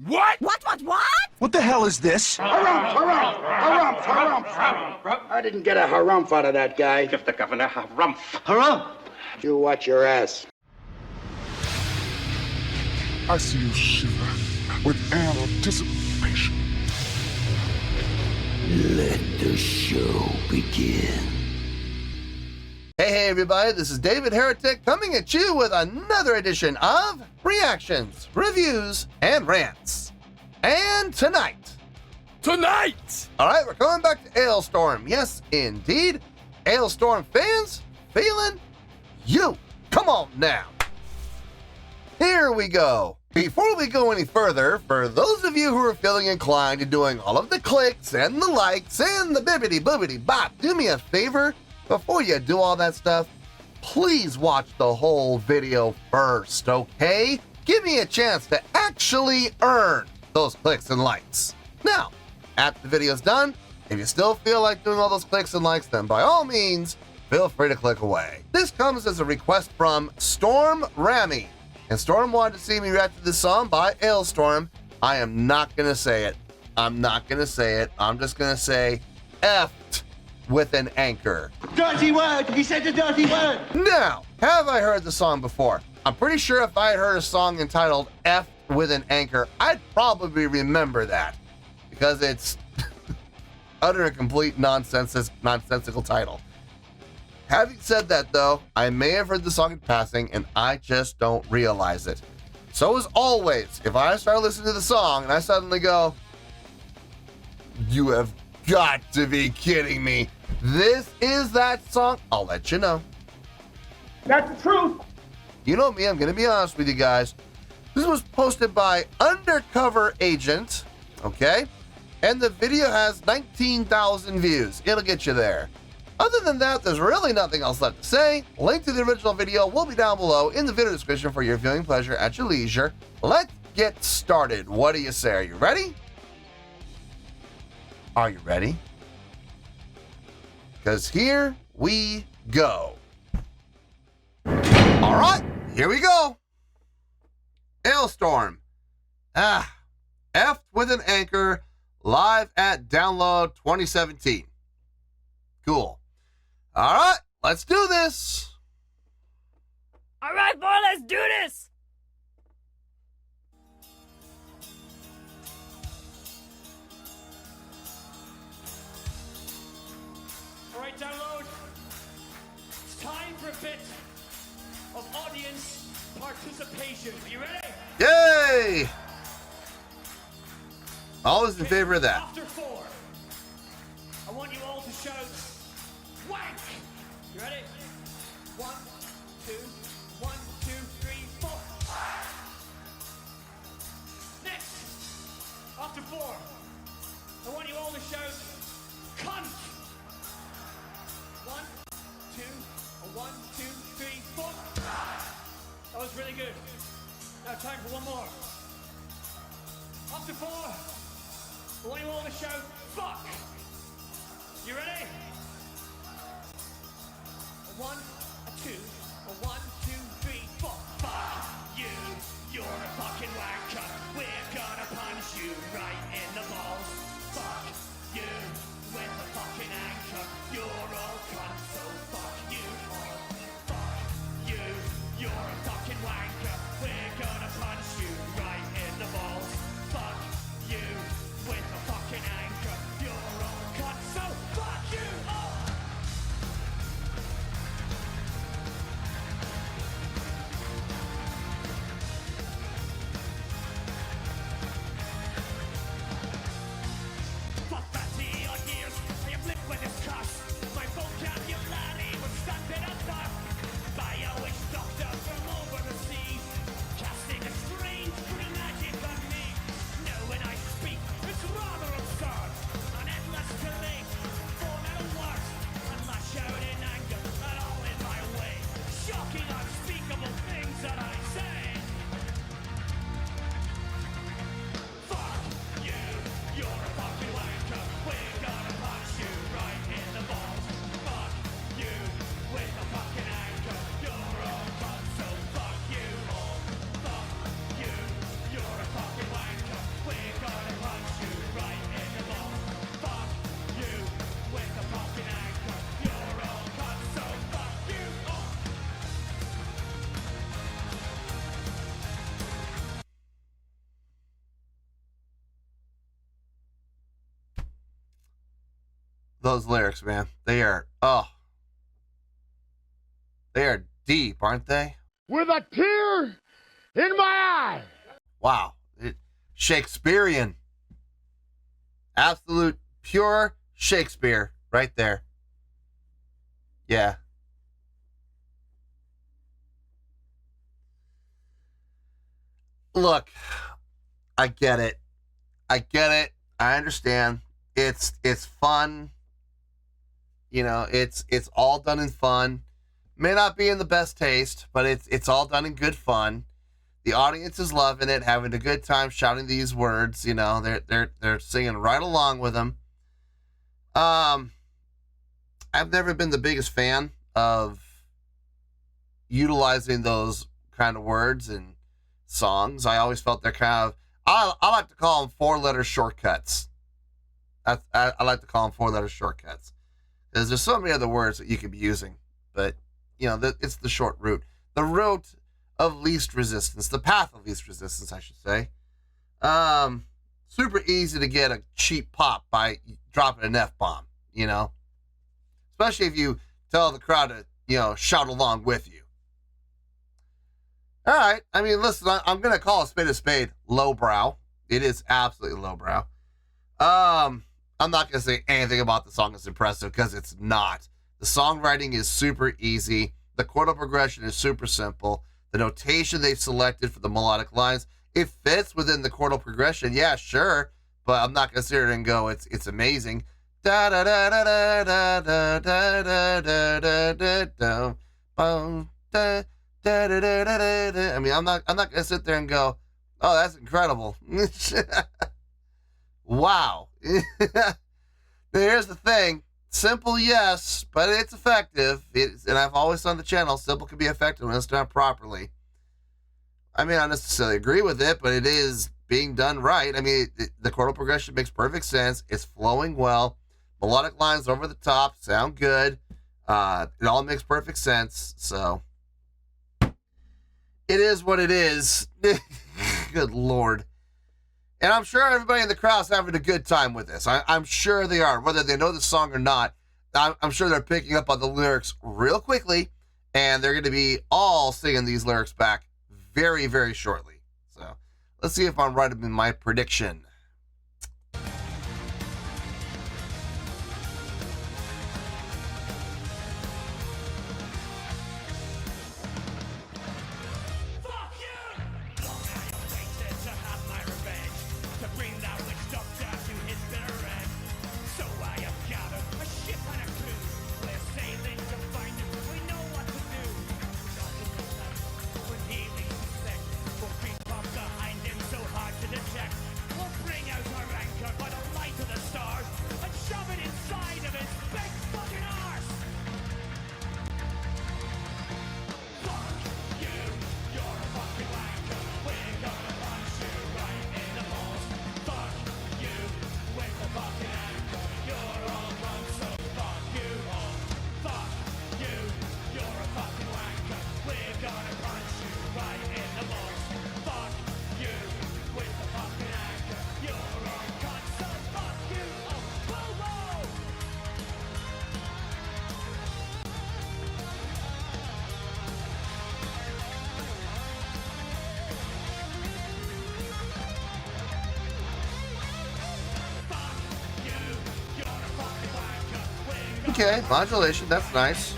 What? What? What the hell is this? Harumph. I didn't get a harumph out of that guy. Give the governor harumph. Harumph! You watch your ass. I see you shiver with anticipation. Let the show begin. Hey everybody, this is David Heretic coming at you with another edition of Reactions, Reviews, and Rants. And tonight, alright, we're coming back to Alestorm. Yes, indeed, Alestorm Fans feeling you. Come on now. Here we go. Before we go any further, for those of you who are feeling inclined to doing all of the clicks and the likes and the bibbity boobity bop, do me a favor. Before you do all that stuff, please watch the whole video first, okay? Give me a chance to actually earn those clicks and likes. Now, after the video's done, if you still feel like doing all those clicks and likes, then by all means, feel free to click away. This comes as a request from Storm Rammy. And Storm wanted to see me react to this song by Alestorm. I am not gonna say it. I'm just gonna say effed with an anchor. Dirty word! He said a dirty word! Now, have I heard the song before? I'm pretty sure if I had heard a song entitled F with an anchor, I'd probably remember that. Because it's utter and complete nonsensical title. Having said that though, I may have heard the song in passing and I just don't realize it. So as always, if I start listening to the song and I suddenly go, you have got to be kidding me. This is that song. I'll let you know. That's the truth. You know me, I'm going to be honest with you guys. This was posted by Undercover Agent, okay? And the video has 19,000 views. It'll get you there. Other than that, there's really nothing else left to say. Link to the original video will be down below in the video description for your viewing pleasure at your leisure. Let's get started. What do you say? Are you ready? Are you ready? Because here we go. All right, here we go. Alestorm. F with an anchor, live at Download 2017. Cool. All right, let's do this. All right, boy, let's do this. All right, Download. It's time for a bit of audience participation. Are you ready? Yay! Always in favor of that. After 4, I want you all to shout, wank! You ready? 1, 2, 1, 2, 3, 4. Next, after 4, I want you all to shout, cunt! 1, 2, 1, 2, 3, 4. That was really good. Now time for one more. After 4, I want you all to shout, fuck! You ready? 1, 2, 1, 2, 3, 4. Fuck you, you're a fucking wanker. We're gonna punch you right in the balls. Fuck you, with a fucking anchor. You're all cunts, so fuck you all. Fuck you, you're a fucking wanker. We're gonna punch you right in the balls. Fuck you, with a fucking anchor. You're all cunts, so fuck you all. those lyrics, man. They are deep, aren't they? With a tear in my eye. Wow. Shakespearean. Absolute pure Shakespeare right there. Yeah. Look, I get it. I understand. It's fun. You know, it's all done in fun. May not be in the best taste, but it's all done in good fun. The audience is loving it, having a good time shouting these words. You know, they're singing right along with them. I've never been the biggest fan of utilizing those kind of words in songs. I always felt they're kind of, I like to call them 4-letter shortcuts. I like to call them 4-letter shortcuts. Because there's so many other words that you could be using. But, you know, it's the short route. The route of least resistance. The path of least resistance, I should say. Super easy to get a cheap pop by dropping an F-bomb, you know. Especially if you tell the crowd to, you know, shout along with you. All right. I mean, listen, I'm going to call a spade lowbrow. It is absolutely lowbrow. I'm not going to say anything about the song is impressive because it's not. The songwriting is super easy. The chordal progression is super simple. The notation they've selected for the melodic lines, it fits within the chordal progression. Yeah, sure. But I'm not going to sit here and go, it's amazing. Da da da da da da da da da da da da da. I mean, I'm not gonna sit there and go, oh, that's incredible. Wow. Here's the thing. Simple, yes, but it's effective. And I've always said on the channel, simple can be effective when it's done properly. I may not necessarily agree with it, but it is being done right. I mean, the chordal progression makes perfect sense. It's flowing well. Melodic lines over the top sound good. It all makes perfect sense. So it is what it is. Good Lord. And I'm sure everybody in the crowd's having a good time with this. I'm sure they are, whether they know the song or not. I'm sure they're picking up on the lyrics real quickly, and they're going to be all singing these lyrics back very, very shortly. So let's see if I'm right in my prediction. Okay, modulation, that's nice.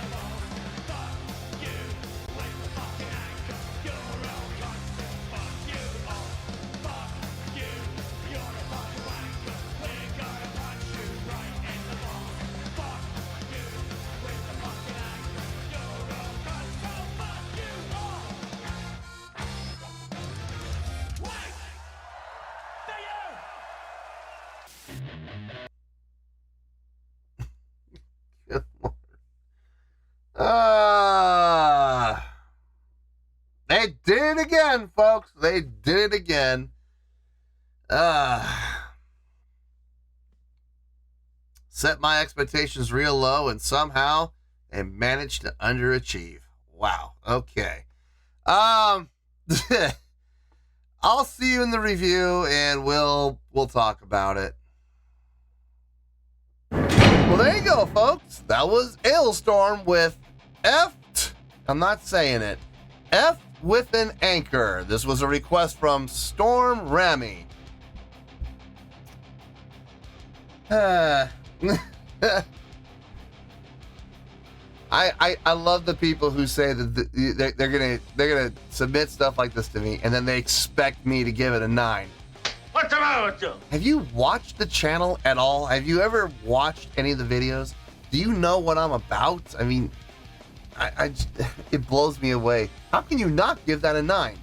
They did it again, folks. They did it again. Set my expectations real low and somehow they managed to underachieve. Wow. Okay. I'll see you in the review and we'll talk about it. there you go, folks. That was Alestorm with I'm not saying it. F with an anchor. This was a request from Storm Rami. I love the people who say that they're gonna submit stuff like this to me, and then they expect me to give it a 9. What's the matter with you? Have you watched the channel at all? Have you ever watched any of the videos? Do you know what I'm about? I mean, it blows me away. How can you not give that a 9?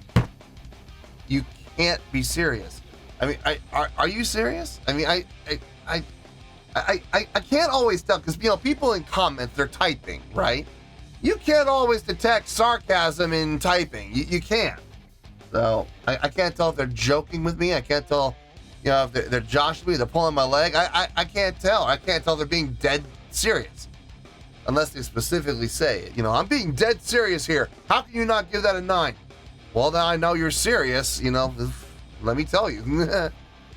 You can't be serious. I mean, are you serious? I mean, I can't always tell, because, you know, people in comments, they're typing, right? You can't always detect sarcasm in typing. You can't. So I can't tell if they're joking with me. I can't tell, you know, if they're joshing me, they're pulling my leg. I can't tell. I can't tell if they're being dead serious. Unless they specifically say it. You know, I'm being dead serious here. How can you not give that a 9? Well, now I know you're serious, you know. Let me tell you.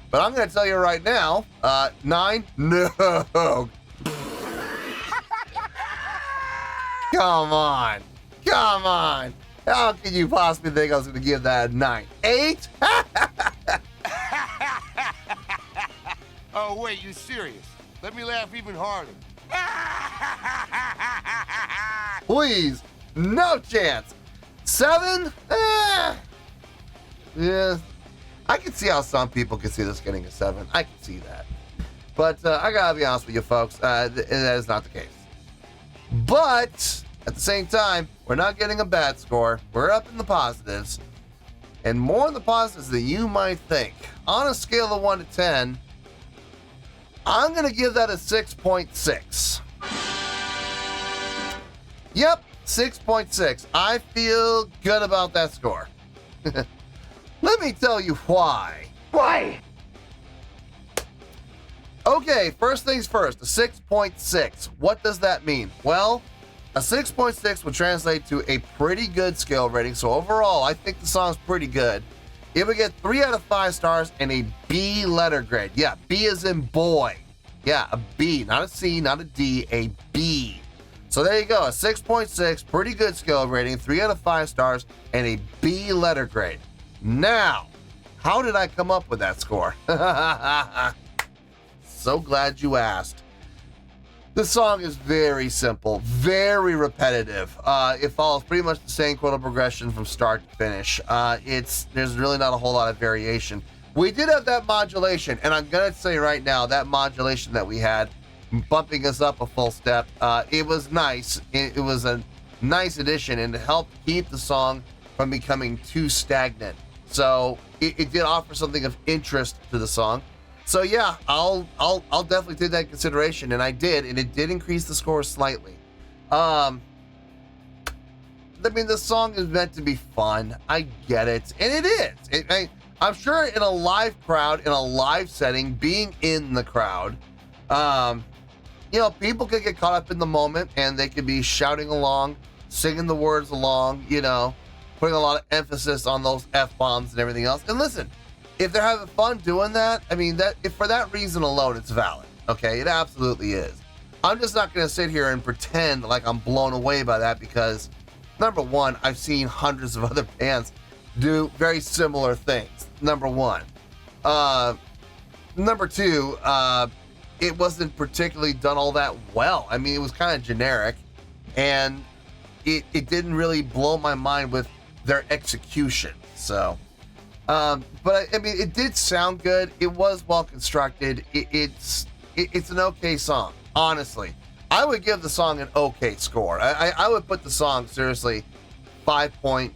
But I'm going to tell you right now, 9? No. Come on. Come on. How can you possibly think I was going to give that a 9? 8? Oh, wait, you serious? Let me laugh even harder. Please. No chance. 7? Yeah. I can see how some people can see this getting a 7. I can see that. But I gotta be honest with you, folks, that is not the case. But at the same time, we're not getting a bad score. We're up in the positives. And more in the positives than you might think. On a scale of 1 to 10, I'm gonna give that a 6.6. Yep, 6.6. I feel good about that score. Let me tell you why. Why? Okay, first things first, a 6.6. What does that mean? Well, a 6.6 would translate to a pretty good scale rating. So overall, I think the song's pretty good. It would get 3 out of 5 stars and a B letter grade. Yeah, B as in boy. Yeah, a B, not a C, not a D, a B. So there you go, a 6.6, pretty good scale rating, 3 out of 5 stars, and a B letter grade. Now, how did I come up with that score? So glad you asked. The song is very simple, very repetitive. It follows pretty much the same chordal progression from start to finish. There's really not a whole lot of variation. We did have that modulation, and I'm gonna say right now, that modulation that we had, bumping us up a full step, it was nice. It was a nice addition, and it helped keep the song from becoming too stagnant. So it did offer something of interest to the song. So yeah, I'll definitely take that into consideration, and I did, and it did increase the score slightly. I mean, the song is meant to be fun. I get it, and it is. I'm sure in a live crowd, in a live setting, being in the crowd, you know, people could get caught up in the moment, and they could be shouting along, singing the words along, you know, putting a lot of emphasis on those F-bombs and everything else. And listen, if they're having fun doing that, I mean, if for that reason alone, it's valid. Okay, it absolutely is. I'm just not going to sit here and pretend like I'm blown away by that, because number one, I've seen hundreds of other bands do very similar things. Number one. Number two, it wasn't particularly done all that well. I mean, it was kind of generic, and it didn't really blow my mind with their execution. So, but I mean, it did sound good. It was well constructed. It's an okay song. Honestly, I would give the song an okay score. I would put the song seriously 5.8,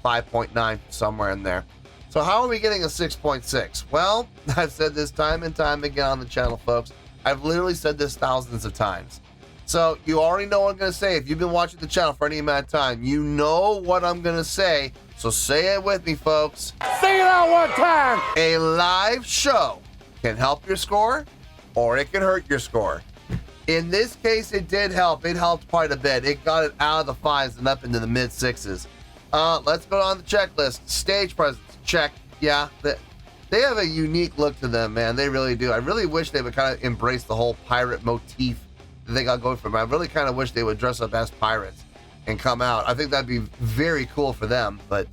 5.9, somewhere in there. So how are we getting a 6.6? Well, I've said this time and time again on the channel, folks. I've literally said this thousands of times. So you already know what I'm going to say. If you've been watching the channel for any amount of time, you know what I'm going to say. So say it with me, folks. Sing it out one time. A live show can help your score, or it can hurt your score. In this case, it did help. It helped quite a bit. It got it out of the 5s and up into the mid 6s. Let's go on the checklist. Stage presence, check. Yeah, They have a unique look to them, man. They really do. I really wish they would kind of embrace the whole pirate motif that they got going for them. I really kind of wish they would dress up as pirates and come out. I think that'd be very cool for them, but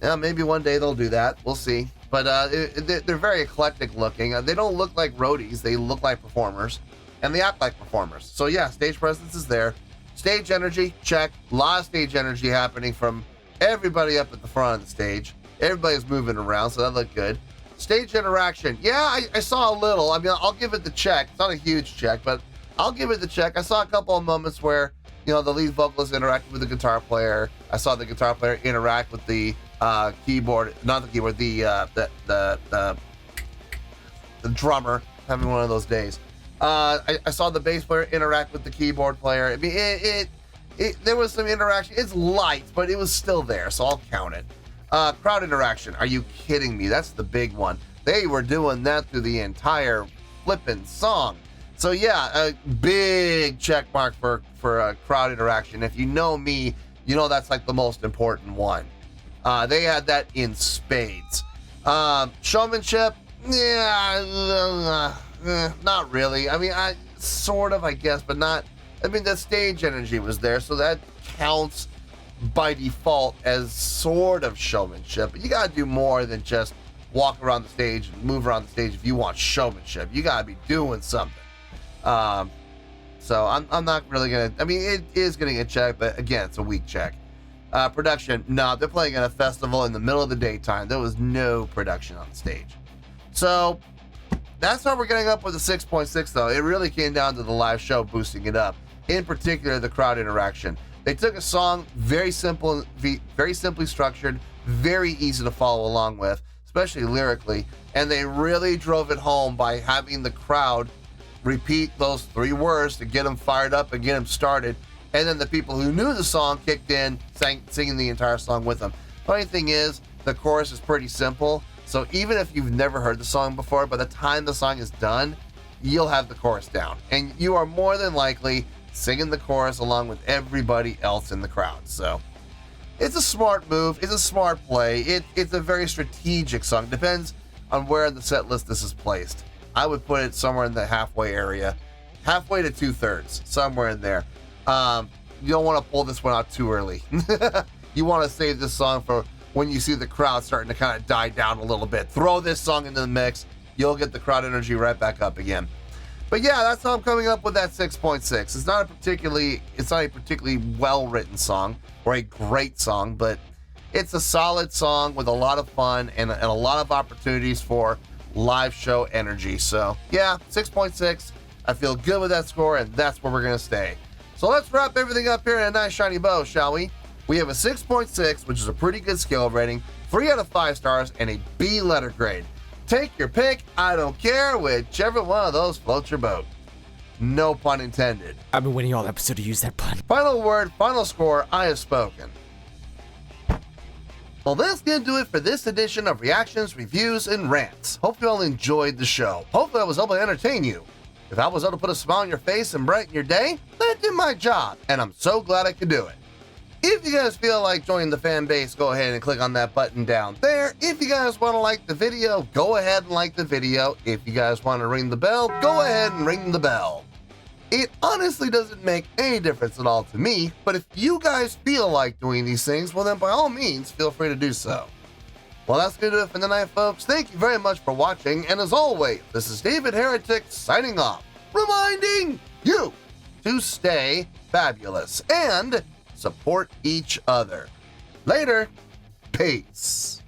yeah, maybe one day they'll do that. We'll see. But they're very eclectic looking. They don't look like roadies. They look like performers, and they act like performers. So yeah, stage presence is there. Stage energy, check. A lot of stage energy happening from everybody up at the front of the stage. Everybody's moving around, so that looked good. Stage interaction. Yeah, I saw a little. I mean, I'll give it the check. It's not a huge check, but I'll give it the check. I saw a couple of moments where, you know, the lead vocalist interacted with the guitar player. I saw the guitar player interact with the keyboard, not the keyboard, the drummer, having one of those days. I saw the bass player interact with the keyboard player. I mean, there was some interaction. It's light, but it was still there, so I'll count it. Crowd interaction. Are you kidding me? That's the big one. They were doing that through the entire flipping song. So yeah, a big check mark for crowd interaction. If you know me, you know that's like the most important one. They had that in spades. Showmanship, yeah, not really. I mean, I guess, but not. I mean, the stage energy was there, so that counts by default as sort of showmanship. But you gotta do more than just walk around the stage and move around the stage if you want showmanship. You gotta be doing something. So I'm not really gonna. I mean, it is getting a check, but again, it's a weak check. Production, no, they're playing at a festival in the middle of the daytime. There was no production on the stage. So that's how we're getting up with a 6.6, though. It really came down to the live show boosting it up. In particular, the crowd interaction. They took a song, very simple, very simply structured, very easy to follow along with, especially lyrically, and they really drove it home by having the crowd repeat those 3 words to get them fired up and get them started. And then the people who knew the song kicked in, singing the entire song with them. Funny thing is, the chorus is pretty simple. So even if you've never heard the song before, by the time the song is done, you'll have the chorus down. And you are more than likely singing the chorus along with everybody else in the crowd. So it's a smart move. It's a smart play. It's a very strategic song. Depends on where in the set list this is placed. I would put it somewhere in the halfway area. Halfway to 2/3, somewhere in there. You don't want to pull this one out too early. You want to save this song for when you see the crowd starting to kind of die down a little bit. Throw this song into the mix. You'll get the crowd energy right back up again. But yeah, that's how I'm coming up with that 6.6. It's not a particularly well-written song or a great song, but it's a solid song with a lot of fun and a lot of opportunities for live show energy. So yeah, 6.6. I feel good with that score, and that's where we're going to stay. So let's wrap everything up here in a nice shiny bow, shall we? We have a 6.6, which is a pretty good scale rating, 3 out of 5 stars, and a B letter grade. Take your pick, I don't care, whichever one of those floats your boat. No pun intended. I've been waiting all episode to use that pun. Final word, final score, I have spoken. Well, that's gonna do it for this edition of Reactions, Reviews, and Rants. Hope you all enjoyed the show. Hopefully I was able to entertain you. If I was able to put a smile on your face and brighten your day, then I did my job, and I'm so glad I could do it. If you guys feel like joining the fan base, go ahead and click on that button down there. If you guys want to like the video, go ahead and like the video. If you guys want to ring the bell, go ahead and ring the bell. It honestly doesn't make any difference at all to me, but if you guys feel like doing these things, well then by all means, feel free to do so. Well, that's going to do it for tonight, folks. Thank you very much for watching, and as always, this is David Heretic signing off, reminding you to stay fabulous and support each other. Later. Peace.